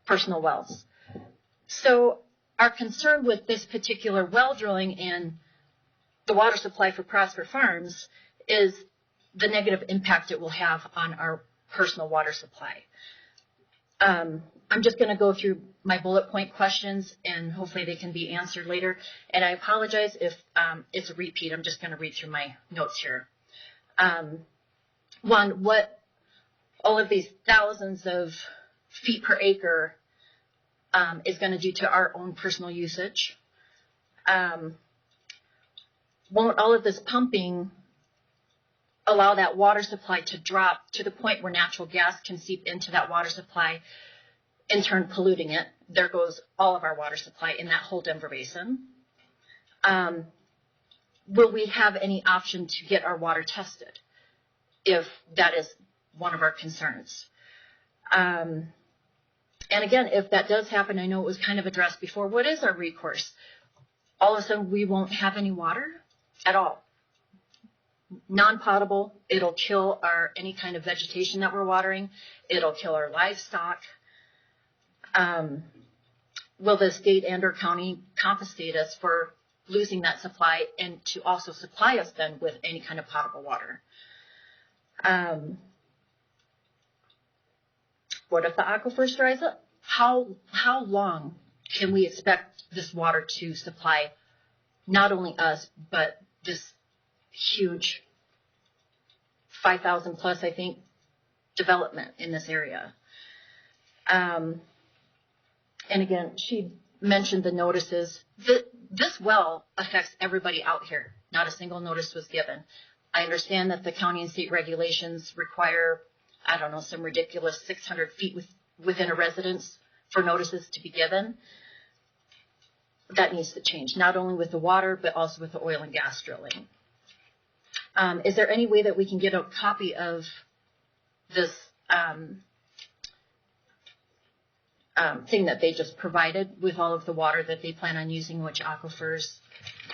personal wells. So our concern with this particular well drilling and the water supply for Prosper Farms is the negative impact it will have on our personal water supply. I'm just going to go through my bullet point questions, and hopefully they can be answered later. And I apologize if it's a repeat. I'm just going to read through my notes here. One, what all of these thousands of feet per acre is going to do to our own personal usage. Won't all of this pumping allow that water supply to drop to the point where natural gas can seep into that water supply, in turn polluting it? There goes all of our water supply in that whole Denver basin. Will we have any option to get our water tested if that is one of our concerns? And again, if that does happen, I know it was kind of addressed before, what is our recourse? All of a sudden we won't have any water at all. Non-potable, it'll kill any kind of vegetation that we're watering. It'll kill our livestock. Will the state and or county compensate us for losing that supply and to also supply us then with any kind of potable water? What if the aquifers dries up? How long can we expect this water to supply not only us, but this huge 5,000 plus, I think, development in this area? And again, she mentioned the notices. This well affects everybody out here. Not a single notice was given. I understand that the county and state regulations require, I don't know, some ridiculous 600 feet within a residence for notices to be given. That needs to change, not only with the water, but also with the oil and gas drilling. Is there any way that we can get a copy of this thing that they just provided with all of the water that they plan on using, which aquifers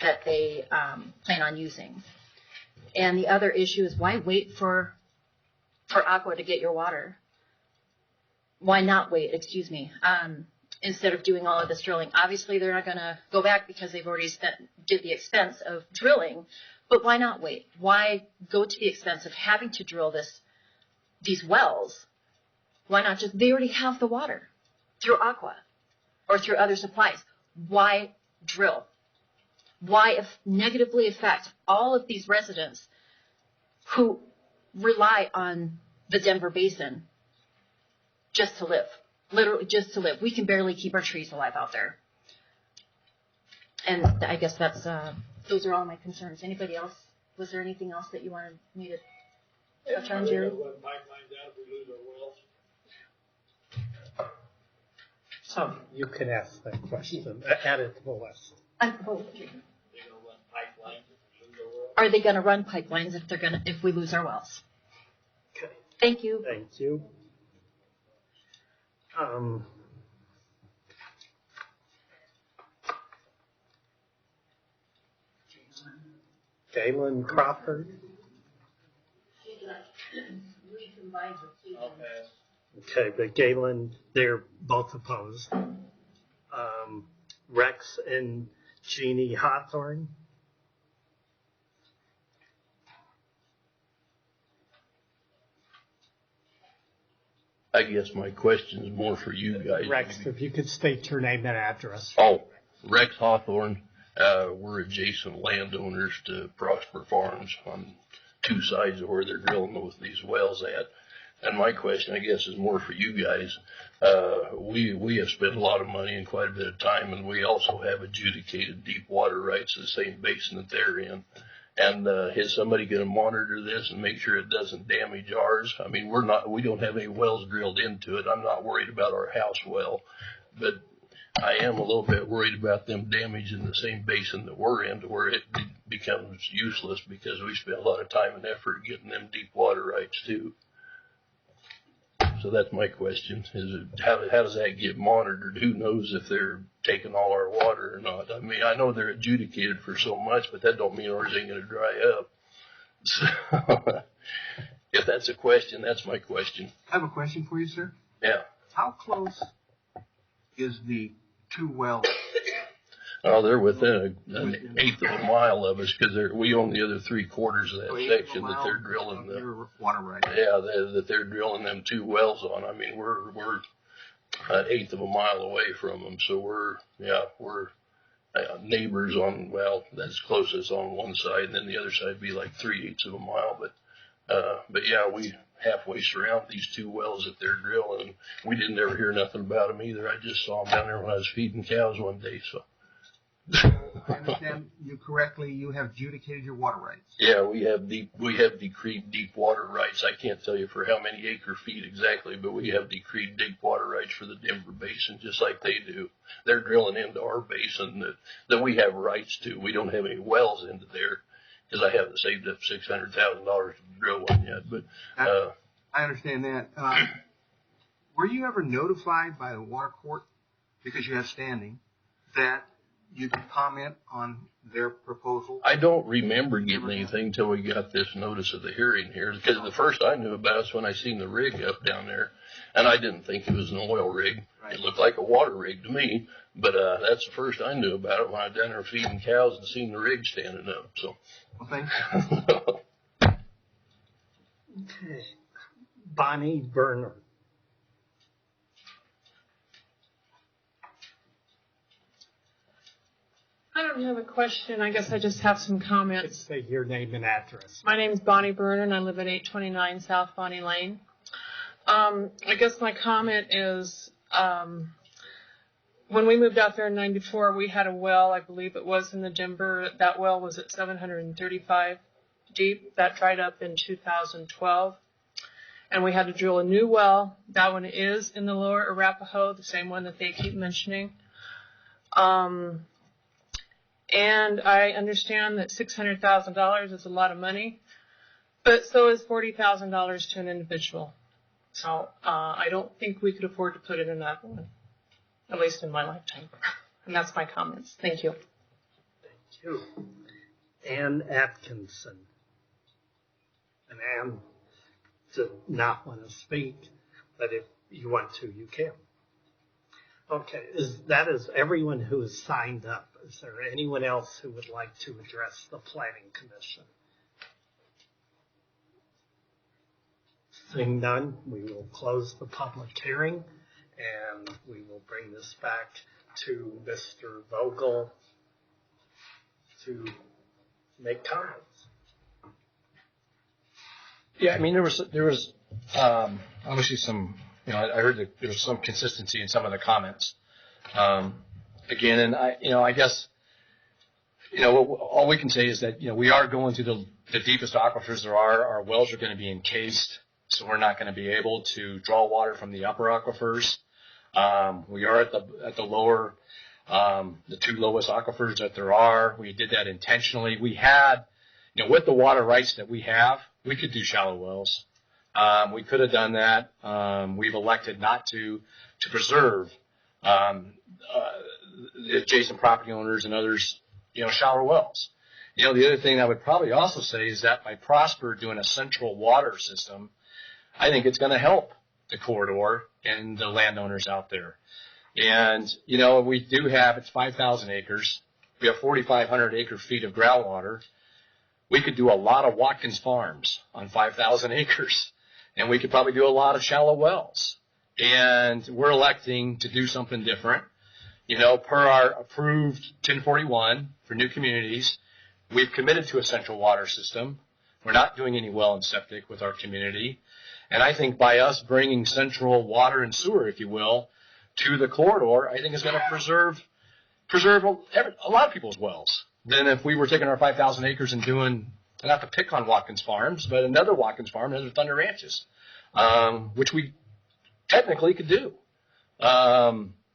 that they plan on using? And the other issue is, why wait for Aqua to get your water? Why not wait, instead of doing all of this drilling? Obviously, they're not going to go back because they've already did the expense of drilling, but why not wait? Why go to the expense of having to drill these wells? Why not they already have the water through Aqua or through other supplies. Why drill? Why negatively affect all of these residents who rely on the Denver basin just to live, literally just to live? We can barely keep our trees alive out there. And I guess those are all my concerns. Anybody else? Was there anything else that you wanted me to touch on, Jerry? So you can ask that question. Add it to the list. Are they going to run pipelines if we lose our wells? Okay. Thank you. Thank you. Galen Crawford. Okay, but Galen, they're both opposed. Rex and Jeannie Hawthorne. I guess my question is more for you guys. Rex, if you could state your name and address. Oh, Rex Hawthorne. We're adjacent landowners to Prosper Farms on two sides of where they're drilling these wells at. And my question, I guess, is more for you guys. We have spent a lot of money and quite a bit of time, and we also have adjudicated deep water rights in the same basin that they're in. And is somebody going to monitor this and make sure it doesn't damage ours? I mean, we don't have any wells drilled into it. I'm not worried about our house well, but I am a little bit worried about them damaging the same basin that we're in, to where it becomes useless because we spent a lot of time and effort getting them deep water rights too. So that's my question: how does that get monitored? Who knows if they're taking all our water or not? I mean, I know they're adjudicated for so much, but that don't mean ours ain't going to dry up. So, if that's a question, that's my question. I have a question for you, sir. Yeah. How close is the two wells? Oh, they're within an eighth of a mile of us, because we own the other 3/4 of that section that they're drilling your water right. Yeah, that they're drilling them two wells on. I mean, we're an eighth of a mile away from them. So we're neighbors on, well, that's closest on one side, and then the other side would be like 3/8 of a mile. But yeah, we halfway surround these two wells that they're drilling. And we didn't ever hear nothing about them either. I just saw them down there when I was feeding cows one day. So. I understand you correctly. You have adjudicated your water rights. Yeah, we have decreed deep water rights. I can't tell you for how many acre feet exactly, but we have decreed deep water rights for the Denver Basin, just like they do. They're drilling into our basin that we have rights to. We don't have any wells into there because I haven't saved up $600,000 to drill one yet. But I understand that. Were you ever notified by the water court, because you have standing, that you can comment on their proposal? I don't remember getting anything until we got this notice of the hearing here, because the first I knew about is when I seen the rig up down there, and I didn't think it was an oil rig. Right. It looked like a water rig to me, but that's the first I knew about it, when I was down there feeding cows and seen the rig standing up. So, well, thank you. Okay, Bonnie Berner. I don't have a question. I guess I just have some comments. Say your name and address. My name is Bonnie Berner, and I live at 829 South Bonnie Lane. I guess my comment is, when we moved out there in '94, we had a well, I believe it was in the Denver. That well was at 735 deep. That dried up in 2012. And we had to drill a new well. That one is in the lower Arapahoe, the same one that they keep mentioning. And I understand that $600,000 is a lot of money, but so is $40,000 to an individual. So I don't think we could afford to put it in that one, at least in my lifetime. And that's my comments. Thank you. Thank you. Ann Atkinson. And Ann did not want to speak, but if you want to, you can. Okay, that is everyone who has signed up. Is there anyone else who would like to address the Planning Commission? Seeing none, we will close the public hearing, and we will bring this back to Mr. Vogel to make comments. Yeah, I mean, there was obviously some, I heard that there was some consistency in some of the comments. Again, and I guess, all we can say is that, we are going through the deepest aquifers there are. Our wells are going to be encased, so we're not going to be able to draw water from the upper aquifers. We are at the lower, the two lowest aquifers that there are. We did that intentionally. We had, with the water rights that we have, we could do shallow wells. We could have done that. We've elected not to preserve the adjacent property owners and others, shallow wells. The other thing I would probably also say is that by Prosper doing a central water system, I think it's going to help the corridor and the landowners out there. And, we do have, it's 5,000 acres. We have 4,500 acre feet of groundwater. We could do a lot of Watkins farms on 5,000 acres, and we could probably do a lot of shallow wells. And we're electing to do something different. Per our approved 1041 for new communities, we've committed to a central water system. We're not doing any well and septic with our community. And I think by us bringing central water and sewer, if you will, to the corridor, I think is going to preserve a lot of people's wells. Than if we were taking our 5,000 acres and doing, not to pick on Watkins Farms, but another Watkins Farm, another Thunder Ranches, which we technically could do.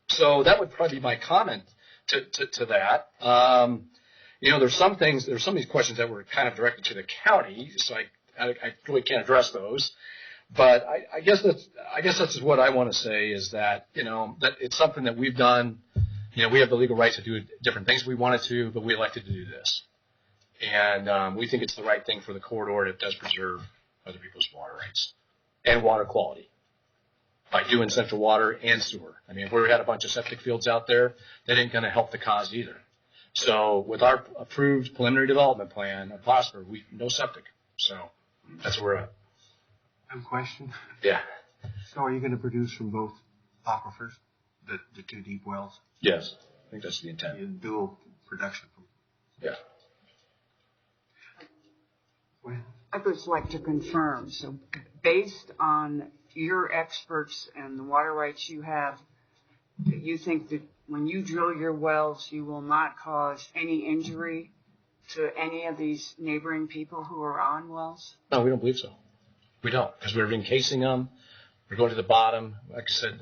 So that would probably be my comment to that. There's some of these questions that were kind of directed to the county, so I really can't address those. But I guess that's what I want to say is that, that it's something that we've done. We have the legal rights to do different things we wanted to, but we elected to do this. And we think it's the right thing for the corridor, and it does preserve other people's water rights and water quality by doing central water and sewer. I mean, if we had a bunch of septic fields out there, that ain't going to help the cause either. So with our approved preliminary development plan of Prosper, no septic. So that's where we're at. I have a question. Yeah. So are you going to produce from both aquifers, the two deep wells? Yes, I think that's the intent. Dual production. Yeah. Go ahead. I'd just like to confirm, so based on your experts and the water rights you have, you think that when you drill your wells, you will not cause any injury to any of these neighboring people who are on wells? No, we don't believe so. We don't, because we're encasing them. We're going to the bottom, like I said,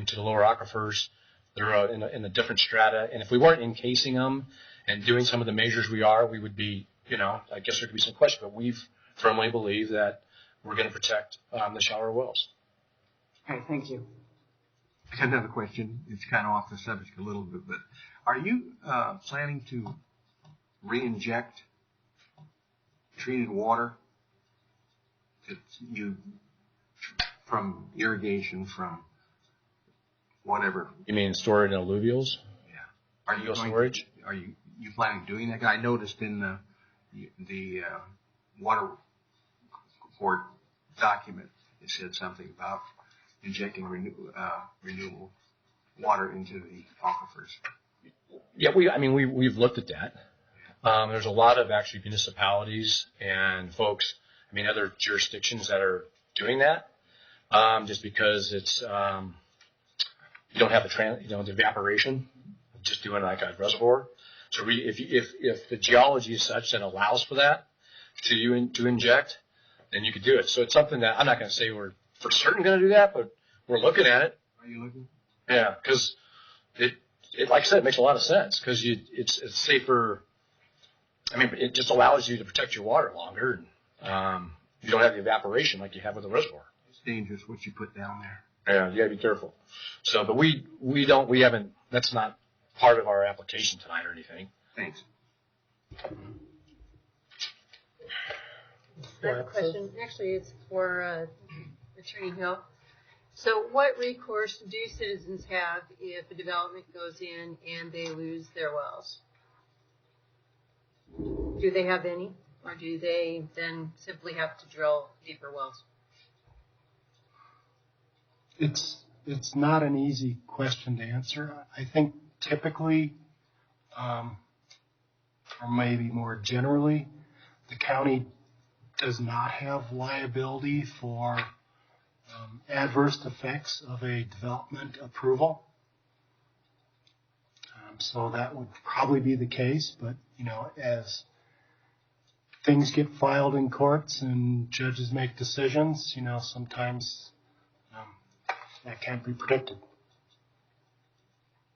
to the lower aquifers. They're in a different strata. And if we weren't encasing them and doing some of the measures we are, we would be, I guess there could be some question, but we've firmly believe that we're going to protect the shallower wells. Okay, thank you. I got another question. It's kind of off the subject a little bit, but are you planning to re-inject treated water that you from irrigation, from whatever? You mean store it in alluvials? Yeah. Are you storage? Are you planning on doing that? I noticed in the water report document it said something about injecting renewable water into the aquifers. Yeah, we've looked at that. There's a lot of actually municipalities and folks, other jurisdictions that are doing that, just because it's you don't have the evaporation, just doing like a reservoir. So if the geology is such that allows for that to inject, then you could do it. So it's something that I'm not going to say we're for certain going to do that, but we're looking at it. Are you looking? Yeah, because it like I said, it makes a lot of sense because it's safer. It just allows you to protect your water longer. And, you don't have the evaporation like you have with a reservoir. It's dangerous what you put down there. Yeah, you got to be careful. So, but we haven't. That's not part of our application tonight or anything. Thanks. I have a question. Actually, it's for Attorney Hill. So what recourse do citizens have if a development goes in and they lose their wells? Do they have any? Or do they then simply have to drill deeper wells? It's not an easy question to answer. I think typically, or maybe more generally, the county does not have liability for adverse effects of a development approval. So that would probably be the case, but as things get filed in courts and judges make decisions, sometimes that can't be predicted.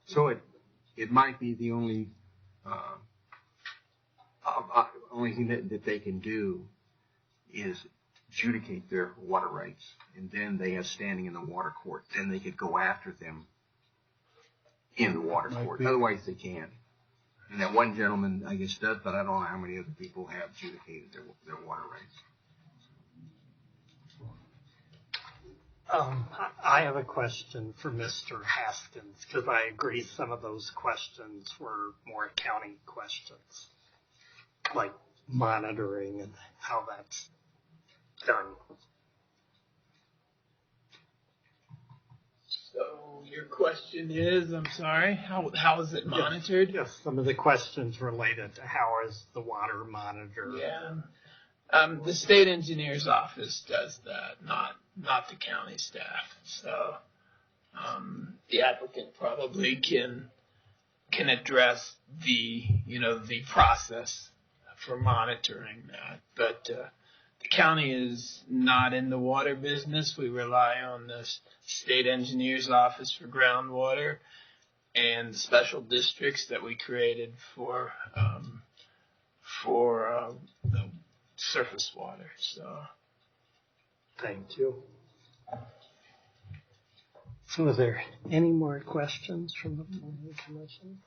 So it might be the only thing that they can do is adjudicate their water rights, and then they have standing in the water court. Then they could go after them in the water court. Otherwise, they can't. And that one gentleman, I guess, does, but I don't know how many other people have adjudicated their water rights. I have a question for Mr. Haskins, because I agree some of those questions were more county questions, like monitoring and how that's done. So your question is, I'm sorry, how is it monitored? Yes, some of the questions related to how is the water monitored. Yeah. The state engineer's office does that, not the county staff. So the applicant probably can address the process for monitoring that. But the county is not in the water business. We rely on the state engineer's office for groundwater and the special districts that we created for the surface water. So, thank you. So, are there any more questions from the planning commission?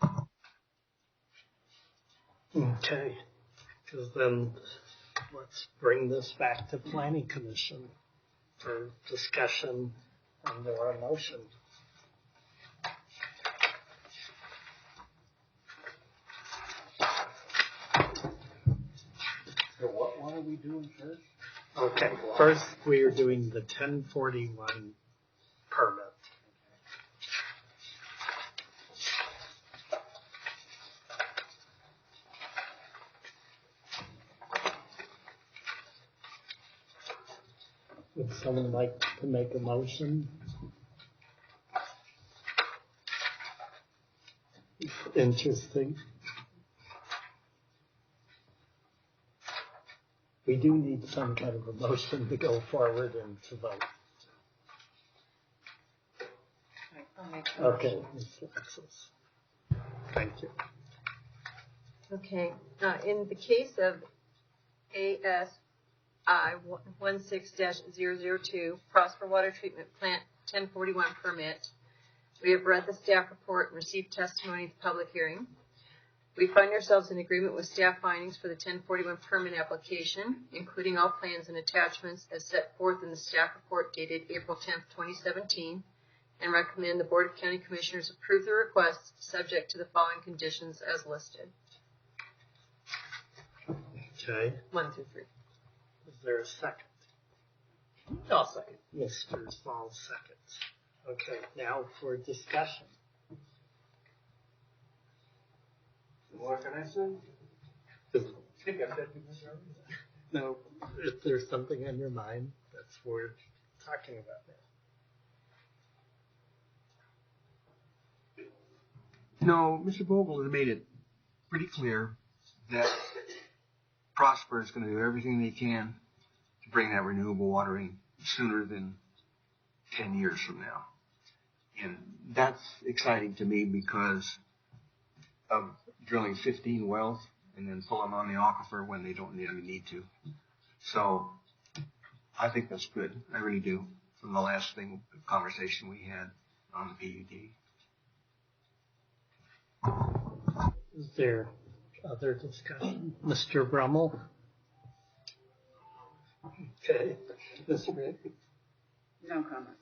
Okay, because then let's bring this back to planning commission for discussion under our motion. So what are we doing first? Okay, first we are doing the 1041 permit. Would someone like to make a motion? Interesting. We do need some kind of a motion to go forward and to vote. I'll make the motion. Okay, Ms. Alexis. Thank you. Okay, in the case of ASI 16-002, Prosper Water Treatment Plant 1041 permit, we have read the staff report and received testimony at the public hearing. We find ourselves in agreement with staff findings for the 1041 permit application, including all plans and attachments as set forth in the staff report dated April 10th, 2017, and recommend the Board of County Commissioners approve the request subject to the following conditions as listed. Okay, 1 through 3. is there a second? I'll second. Mr. Small seconds. Okay, now for discussion. What can I say? No, if there's something on your mind, that's what we're talking about now. No, Mr. Vogel has made it pretty clear that Prosper is going to do everything they can to bring that renewable water in sooner than 10 years from now. And that's exciting to me because of drilling 15 wells and then pull them on the aquifer when they don't even need to. So I think that's good. I really do. From the last conversation we had on the PUD. Is there other discussion? Mr. Brummel? Okay. Mr. Rick? No comment.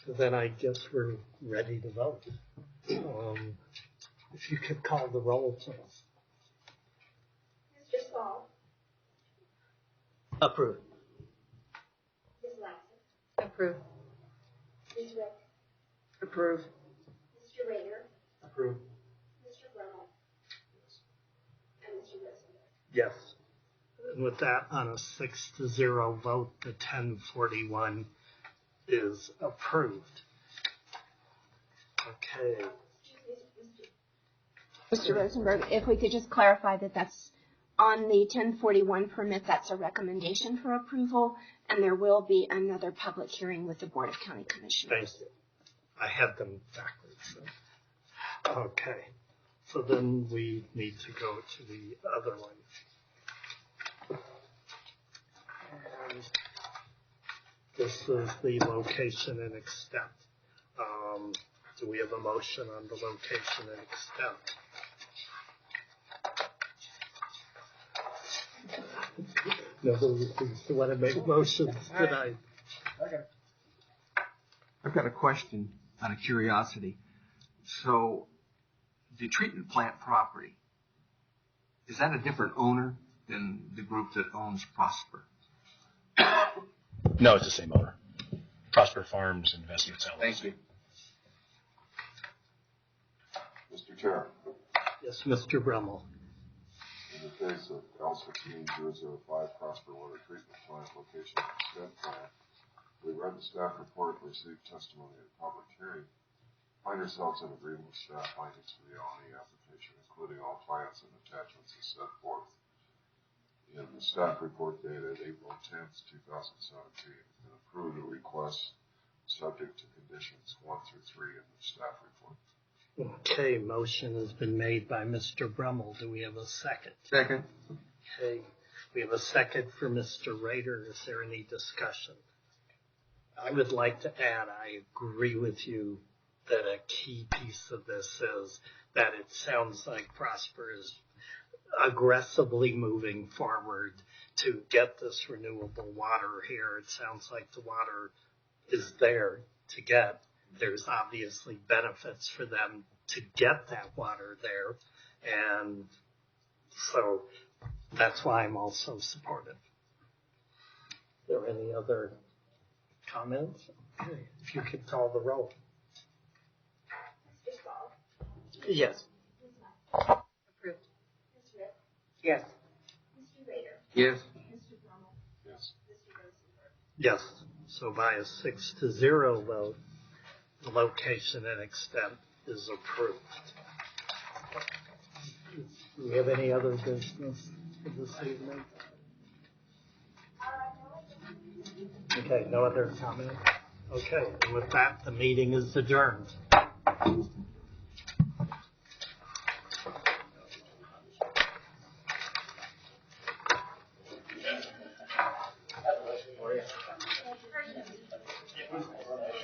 Then I guess we're ready to vote. If you could call the roll, please. Mr. Saul. Approved. Ms. Laxon. Approve. Ms. Rick. Approve. Mr. Rader. Approved. Mr. Brummel. And Mr. Rosenberg. Yes. And with that, on a 6-0 vote, the 1041 is approved. Okay. Mr. Rosenberg, if we could just clarify that that's on the 1041 permit, that's a recommendation for approval, and there will be another public hearing with the Board of County Commissioners. Thank you. I had them backwards. Okay. So then we need to go to the other one. And this is the location and extent. Do we have a motion on the location and extent? Nobody seems to want to make motions tonight. Okay. I've got a question out of curiosity. So the treatment plant property, is that a different owner than the group that owns Prosper? No, it's the same owner. Prosper Farms Investments LLC. Thank you. Mr. Chair, Yes, Mr. Brummel. in the case of L16005 Prosper Water Treatment Plant location extent plan, we read the staff report and received testimony at a public hearing. Find ourselves in agreement with staff findings for the LNE application, including all plans and attachments as set forth in the staff report dated April 10th, 2017, and approved the request subject to conditions 1 through 3 in the staff report. Okay, motion has been made by Mr. Brummel. Do we have a second? Second. Okay, we have a second for Mr. Rader. Is there any discussion? I would like to add, I agree with you that a key piece of this is that it sounds like Prosper is aggressively moving forward to get this renewable water here. It sounds like the water is there to get. There's obviously benefits for them to get that water there. And so that's why I'm also supportive. Are there any other comments? Okay, if you could call the roll. Mr. Saul. Yes. Ms. Laxon. Approved. Ms. Rick. Yes. Mr. Rader. Yes. Mr. Brummel. Yes. Mr. Yes. So by a 6-0 vote, the location and extent is approved. Do we have any other business for this evening? Okay, no other comment? Okay, and with that, the meeting is adjourned.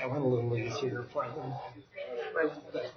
I went a little easier for them.